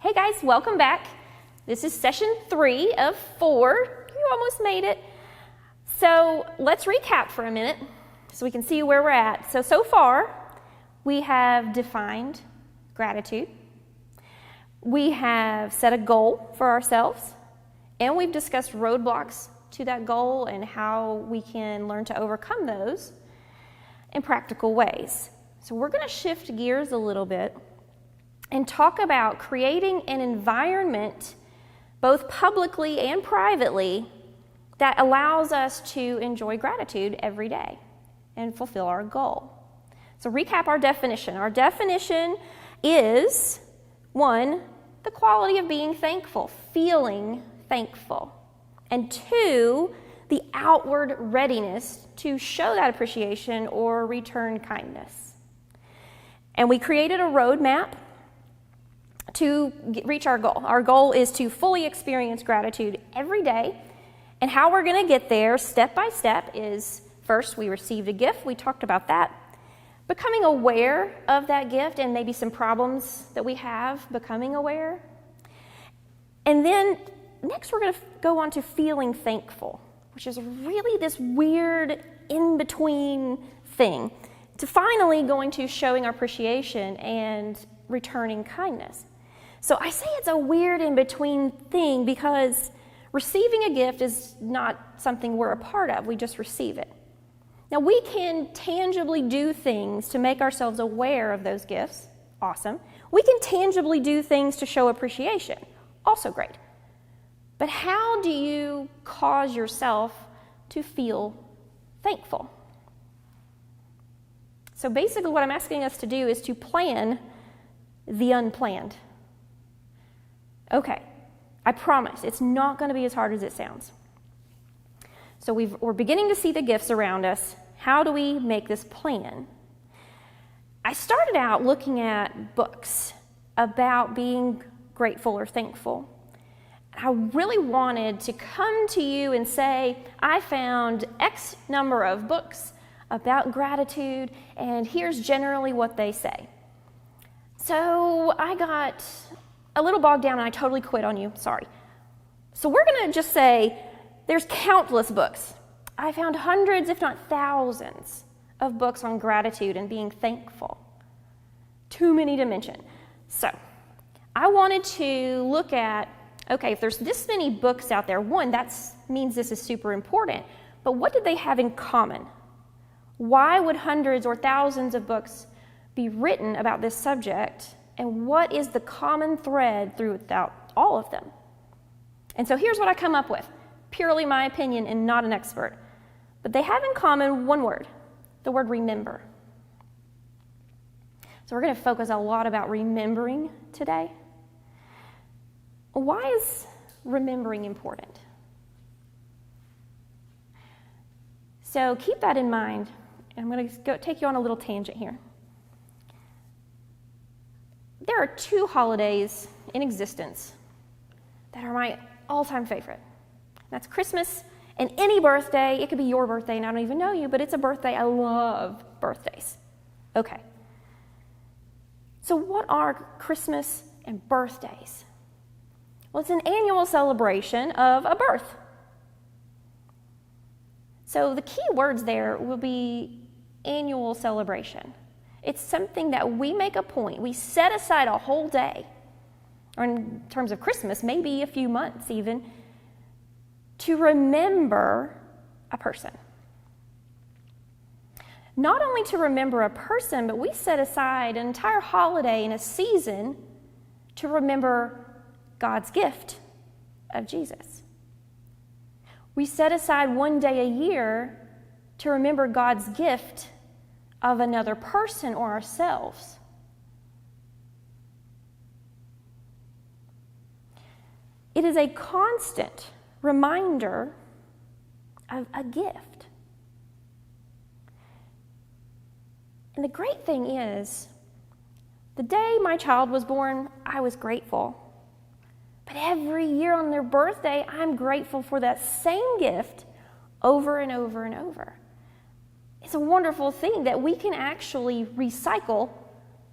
Hey guys, welcome back. This is session 3 of 4. You almost made it. So let's recap for a minute so we can see where we're at. So far, we have defined gratitude. We have set a goal for ourselves, and we've discussed roadblocks to that goal and how we can learn to overcome those in practical ways. So we're going to shift gears a little bit and talk about creating an environment, both publicly and privately, that allows us to enjoy gratitude every day and fulfill our goal. So recap our definition. Our definition is, 1, the quality of being thankful, feeling thankful. And 2, the outward readiness to show that appreciation or return kindness. And we created a roadmap to reach our goal. Our goal is to fully experience gratitude every day. And how we're going to get there step by step is, first, we received a gift. We talked about that. Becoming aware of that gift and maybe some problems that we have, becoming aware. And then next we're going to go on to feeling thankful, which is really this weird in-between thing, to finally going to showing our appreciation and returning kindness. So I say it's a weird in-between thing because receiving a gift is not something we're a part of. We just receive it. Now, we can tangibly do things to make ourselves aware of those gifts. Awesome. We can tangibly do things to show appreciation. Also great. But how do you cause yourself to feel thankful? So basically what I'm asking us to do is to plan the unplanned. Okay, I promise it's not going to be as hard as it sounds. So we're beginning to see the gifts around us. How do we make this plan? I started out looking at books about being grateful or thankful. I really wanted to come to you and say, I found X number of books about gratitude, and here's generally what they say. So I got a little bogged down and I totally quit on you, sorry. So we're going to just say there's countless books. I found hundreds, if not thousands, of books on gratitude and being thankful. Too many to mention. So I wanted to look at, okay, if there's this many books out there, one, that means this is super important, but what did they have in common? Why would hundreds or thousands of books be written about this subject, and what is the common thread throughout all of them? And so here's what I come up with, purely my opinion and not an expert. But they have in common one word, the word remember. So we're going to focus a lot about remembering today. Why is remembering important? So keep that in mind. I'm going to take you on a little tangent here. There are 2 holidays in existence that are my all-time favorite. That's Christmas and any birthday. It could be your birthday and I don't even know you, but it's a birthday. I love birthdays. Okay. So what are Christmas and birthdays? Well, it's an annual celebration of a birth. So the key words there will be annual celebration. It's something that we make a point. We set aside a whole day, or in terms of Christmas, maybe a few months even, to remember a person. Not only to remember a person, but we set aside an entire holiday and a season to remember God's gift of Jesus. We set aside one day a year to remember God's gift of another person or ourselves. It is a constant reminder of a gift. And the great thing is, the day my child was born, I was grateful. But every year on their birthday, I'm grateful for that same gift over and over and over. It's a wonderful thing that we can actually recycle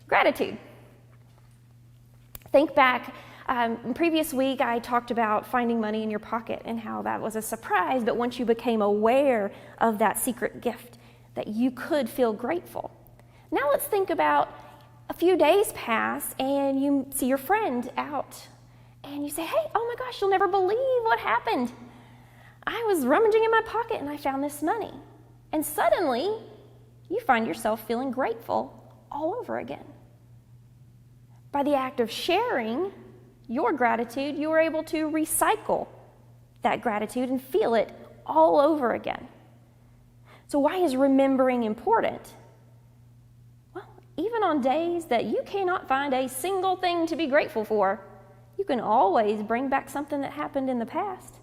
gratitude. Think back Previous week, I talked about finding money in your pocket and how that was a surprise, but once you became aware of that secret gift, that you could feel grateful. Now let's think about a few days pass and you see your friend out and you say, hey, oh my gosh, you'll never believe what happened. I was rummaging in my pocket and I found this money. And suddenly, you find yourself feeling grateful all over again. By the act of sharing your gratitude, you are able to recycle that gratitude and feel it all over again. So why is remembering important? Well, even on days that you cannot find a single thing to be grateful for, you can always bring back something that happened in the past.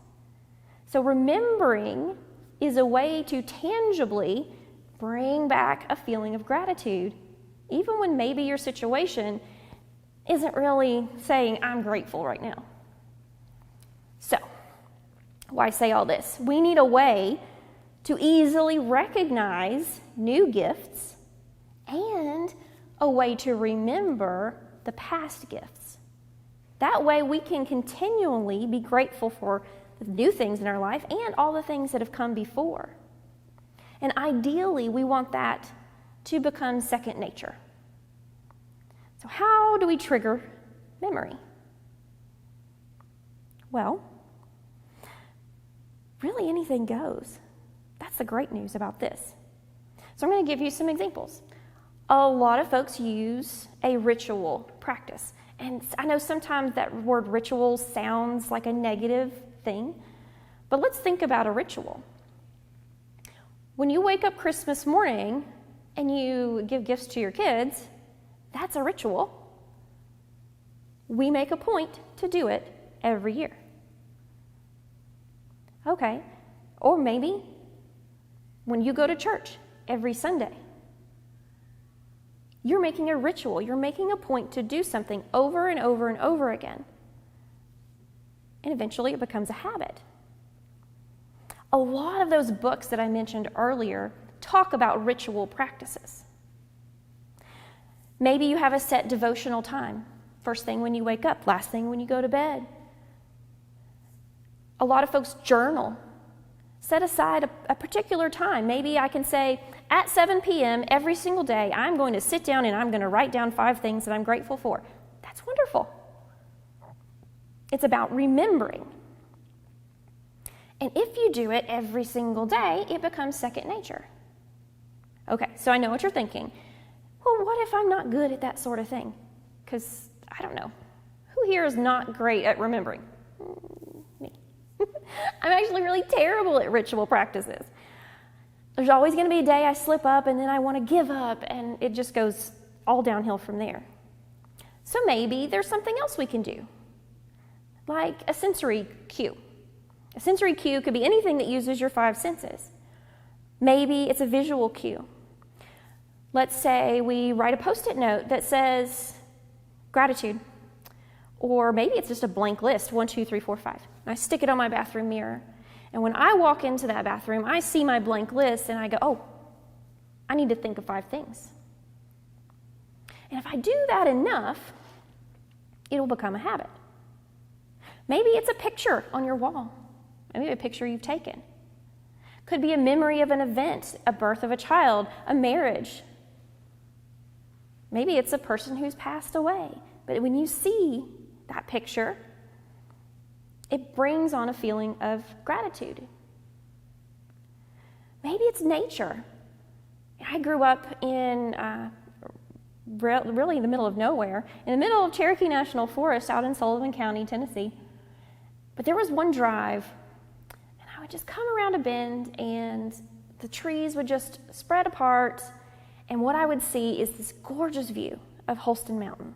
So remembering is a way to tangibly bring back a feeling of gratitude, even when maybe your situation isn't really saying, I'm grateful right now. So, why say all this? We need a way to easily recognize new gifts and a way to remember the past gifts. That way we can continually be grateful for the new things in our life and all the things that have come before. And ideally, we want that to become second nature. So how do we trigger memory? Well, really anything goes. That's the great news about this. So I'm going to give you some examples. A lot of folks use a ritual practice. And I know sometimes that word ritual sounds like a negative thing, but let's think about a ritual. When you wake up Christmas morning and you give gifts to your kids, that's a ritual. We make a point to do it every year. Okay, or maybe when you go to church every Sunday, you're making a ritual. You're making a point to do something over and over and over again. And eventually it becomes a habit. A lot of those books that I mentioned earlier talk about ritual practices. Maybe you have a set devotional time. First thing when you wake up, last thing when you go to bed. A lot of folks journal. Set aside a particular time. Maybe I can say, at 7 p.m. every single day, I'm going to sit down and I'm going to write down 5 things that I'm grateful for. That's wonderful. It's about remembering. And if you do it every single day, it becomes second nature. Okay, so I know what you're thinking. Well, what if I'm not good at that sort of thing? Because, I don't know. Who here is not great at remembering? Me. I'm actually really terrible at ritual practices. There's always going to be a day I slip up and then I want to give up, and it just goes all downhill from there. So maybe there's something else we can do, like a sensory cue. A sensory cue could be anything that uses your 5 senses. Maybe it's a visual cue. Let's say we write a Post-it note that says gratitude. Or maybe it's just a blank list, 1, 2, 3, 4, 5. And I stick it on my bathroom mirror. And when I walk into that bathroom, I see my blank list and I go, oh, I need to think of 5 things. And if I do that enough, it'll become a habit. Maybe it's a picture on your wall. Maybe a picture you've taken. Could be a memory of an event, a birth of a child, a marriage. Maybe it's a person who's passed away. But when you see that picture, it brings on a feeling of gratitude. Maybe it's nature. I grew up in really in the middle of nowhere, in the middle of Cherokee National Forest out in Sullivan County, Tennessee. But there was one drive, and I would just come around a bend, and the trees would just spread apart, and what I would see is this gorgeous view of Holston Mountain.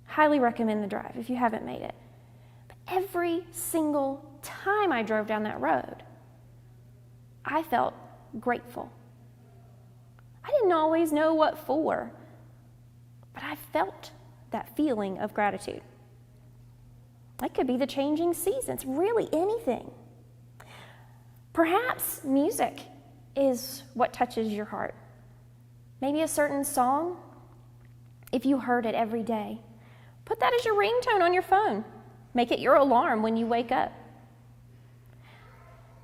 Highly recommend the drive if you haven't made it. But every single time I drove down that road, I felt grateful. I didn't always know what for, but I felt that feeling of gratitude. It could be the changing seasons, really anything. Perhaps music is what touches your heart. Maybe a certain song, if you heard it every day, Put that as your ringtone on your phone. Make it your alarm when you wake up.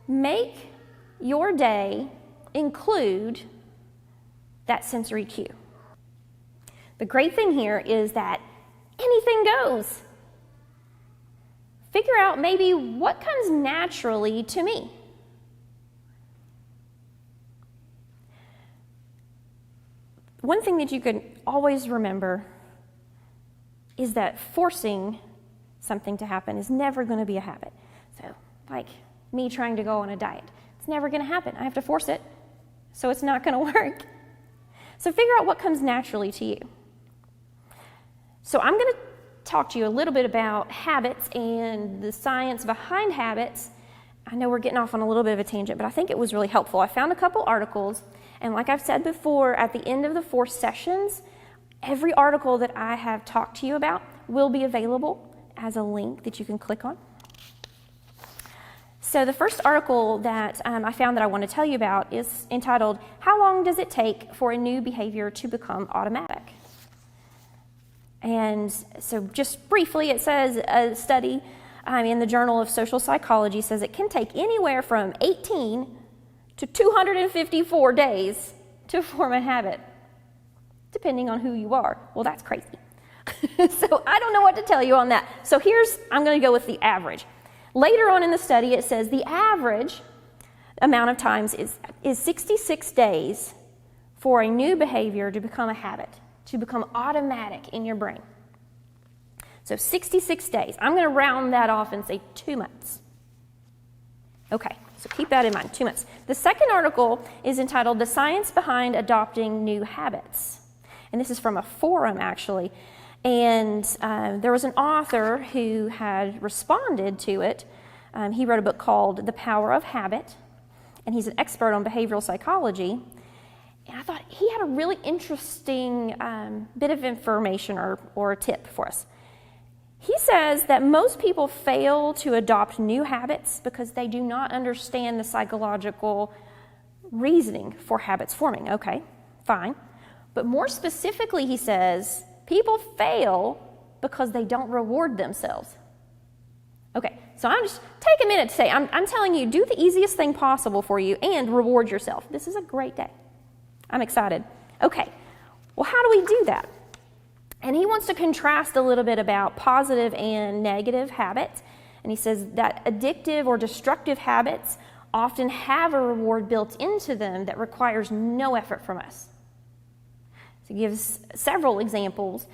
Make your day include that sensory cue. The great thing here is that anything goes. Figure out maybe what comes naturally to me. One thing that you can always remember is that forcing something to happen is never going to be a habit. So, like me trying to go on a diet, it's never going to happen. I have to force it, so it's not going to work. So figure out what comes naturally to you. So I'm going to talk to you a little bit about habits and the science behind habits. I know we're getting off on a little bit of a tangent, but I think it was really helpful. I found a couple articles, and like I've said before, at the end of the 4 sessions, every article that I have talked to you about will be available as a link that you can click on. So the first article that I found that I want to tell you about is entitled, "How Long Does It Take for a New Behavior to Become Automatic?" And so just briefly, it says a study in the Journal of Social Psychology says it can take anywhere from 18 to 254 days to form a habit, depending on who you are. Well, that's crazy. So I don't know what to tell you on that. So I'm going to go with the average. Later on in the study, it says the average amount of times is 66 days for a new behavior to become a habit, to become automatic in your brain. So 66 days. I'm going to round that off and say 2 months. Okay, so keep that in mind, 2 months. The second article is entitled "The Science Behind Adopting New Habits." And this is from a forum, actually. And there was an author who had responded to it. He wrote a book called "The Power of Habit," and he's an expert on behavioral psychology. And I thought he had a really interesting bit of information or a tip for us. He says that most people fail to adopt new habits because they do not understand the psychological reasoning for habits forming. Okay, fine. But more specifically, he says, people fail because they don't reward themselves. Okay, so I'm just take a minute to say, I'm telling you, do the easiest thing possible for you and reward yourself. This is a great day. I'm excited. Okay, well, how do we do that? And he wants to contrast a little bit about positive and negative habits. And he says that addictive or destructive habits often have a reward built into them that requires no effort from us. So he gives several examples.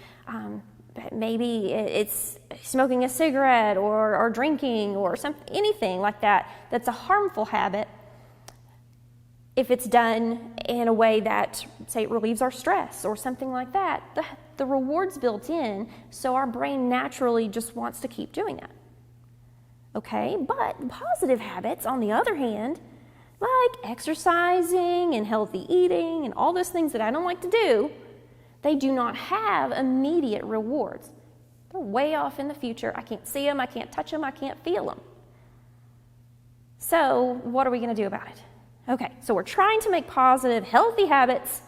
Maybe it's smoking a cigarette or drinking or anything like that that's a harmful habit. If it's done in a way that, say, it relieves our stress or something like that, the reward's built in, so our brain naturally just wants to keep doing that. Okay, but positive habits, on the other hand, like exercising and healthy eating and all those things that I don't like to do, they do not have immediate rewards. They're way off in the future. I can't see them, I can't touch them, I can't feel them. So what are we going to do about it? Okay, so we're trying to make positive, healthy habits,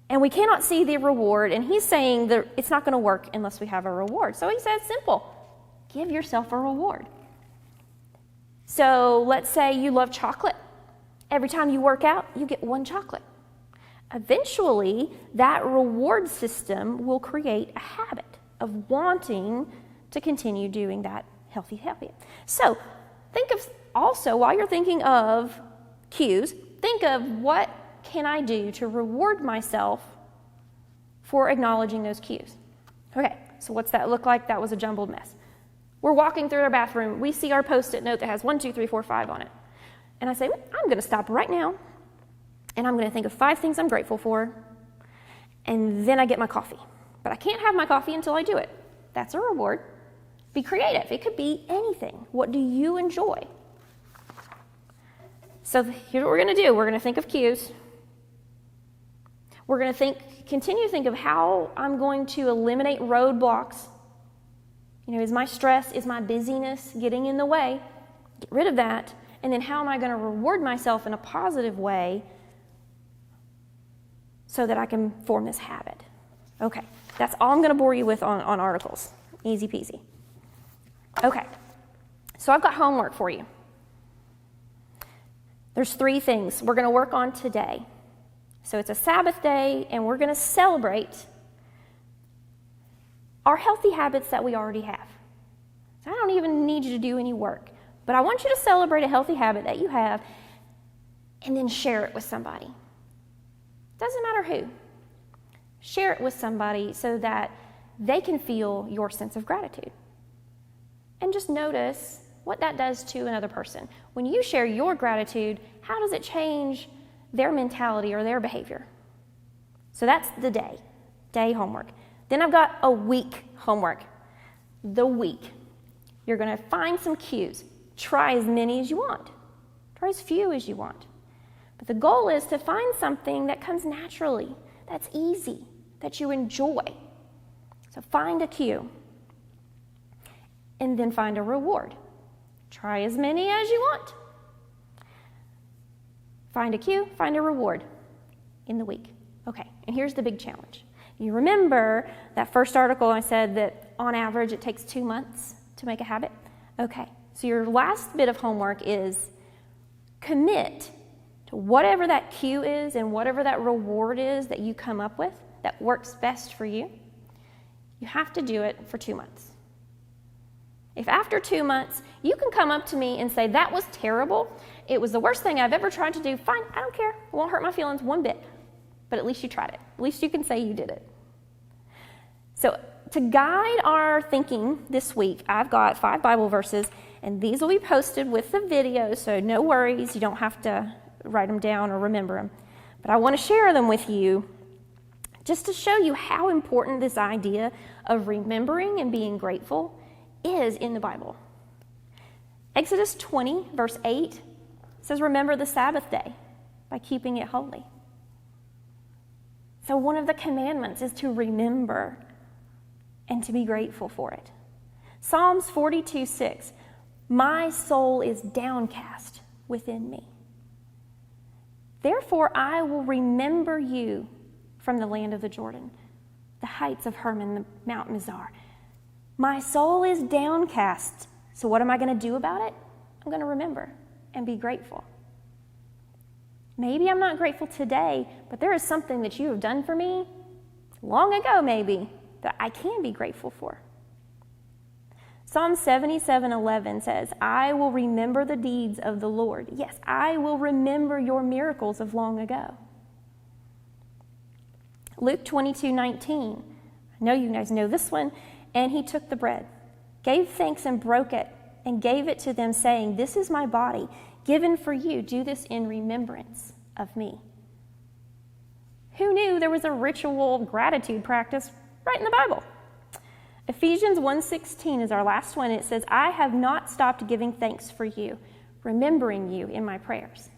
and we cannot see the reward, and he's saying that it's not going to work unless we have a reward. So he says, simple, give yourself a reward. So let's say you love chocolate. Every time you work out, you get 1 chocolate. Eventually, that reward system will create a habit of wanting to continue doing that healthy habit. So think of also, while you're thinking of cues, think of what can I do to reward myself for acknowledging those cues. Okay, so what's that look like? That was a jumbled mess. We're walking through our bathroom. We see our Post-it note that has 1, 2, 3, 4, 5 on it. And I say, I'm going to stop right now, and I'm going to think of 5 things I'm grateful for, and then I get my coffee. But I can't have my coffee until I do it. That's a reward. Be creative. It could be anything. What do you enjoy? So here's what we're going to do. We're going to think of cues. We're going to continue to think of how I'm going to eliminate roadblocks. Is my stress, is my busyness getting in the way? Get rid of that. And then how am I going to reward myself in a positive way so that I can form this habit? Okay, That's all I'm going to bore you with on articles. Easy peasy. Okay, so I've got homework for you. There's 3 things we're going to work on today. So it's a Sabbath day, and we're going to celebrate our healthy habits that we already have. So I don't even need you to do any work, but I want you to celebrate a healthy habit that you have and then share it with somebody. Doesn't matter who. Share it with somebody so that they can feel your sense of gratitude. And just notice what that does to another person. When you share your gratitude, how does it change their mentality or their behavior? So that's the day homework. Then I've got a week homework. The week. You're going to find some cues. Try as many as you want. Try as few as you want. But the goal is to find something that comes naturally, that's easy, that you enjoy. So find a cue. And then find a reward. Try as many as you want. Find a cue, find a reward in the week. Okay, and here's the big challenge. You remember that first article I said that on average it takes 2 months to make a habit? Okay, so your last bit of homework is commit to whatever that cue is and whatever that reward is that you come up with that works best for you. You have to do it for 2 months. If after 2 months you can come up to me and say, that was terrible, it was the worst thing I've ever tried to do, fine, I don't care. It won't hurt my feelings one bit. But at least you tried it. At least you can say you did it. So to guide our thinking this week, I've got 5 Bible verses, and these will be posted with the video, so no worries. You don't have to write them down or remember them. But I want to share them with you just to show you how important this idea of remembering and being grateful is in the Bible. Exodus 20, verse 8 says, remember the Sabbath day by keeping it holy. So one of the commandments is to remember and to be grateful for it. Psalms 42:6, my soul is downcast within me. Therefore I will remember you from the land of the Jordan, the heights of Hermon, the Mount Mizar. My soul is downcast. So what am I going to do about it? I'm going to remember and be grateful. Maybe I'm not grateful today, but there is something that you have done for me long ago maybe that I can be grateful for. Psalm 77:11 says, I will remember the deeds of the Lord. Yes, I will remember your miracles of long ago. Luke 22:19, I know you guys know this one. And he took the bread, gave thanks and broke it, and gave it to them, saying, this is my body, given for you. Do this in remembrance of me. Who knew there was a ritual gratitude practice right in the Bible? Ephesians 1:16 is our last one. It says, I have not stopped giving thanks for you, remembering you in my prayers.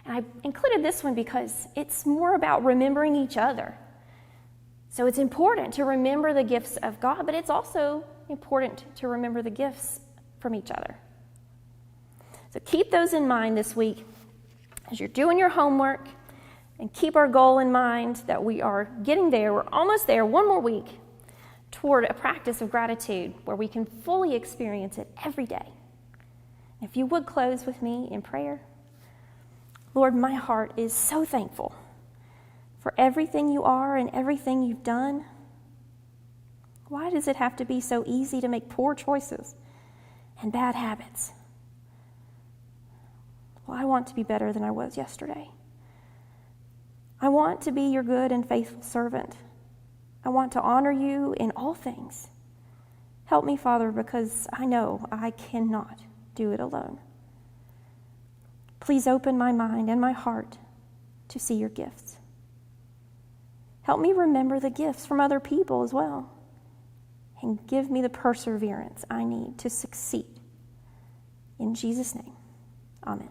And I included this one because it's more about remembering each other. So it's important to remember the gifts of God, but it's also important to remember the gifts from each other. So keep those in mind this week as you're doing your homework, and keep our goal in mind that we are getting there. We're almost there, 1 more week, toward a practice of gratitude where we can fully experience it every day. If you would close with me in prayer. Lord, my heart is so thankful for everything you are and everything you've done. Why does it have to be so easy to make poor choices and bad habits? Well, I want to be better than I was yesterday. I want to be your good and faithful servant. I want to honor you in all things. Help me, Father, because I know I cannot do it alone. Please open my mind and my heart to see your gifts. Help me remember the gifts from other people as well, and give me the perseverance I need to succeed. In Jesus' name, amen.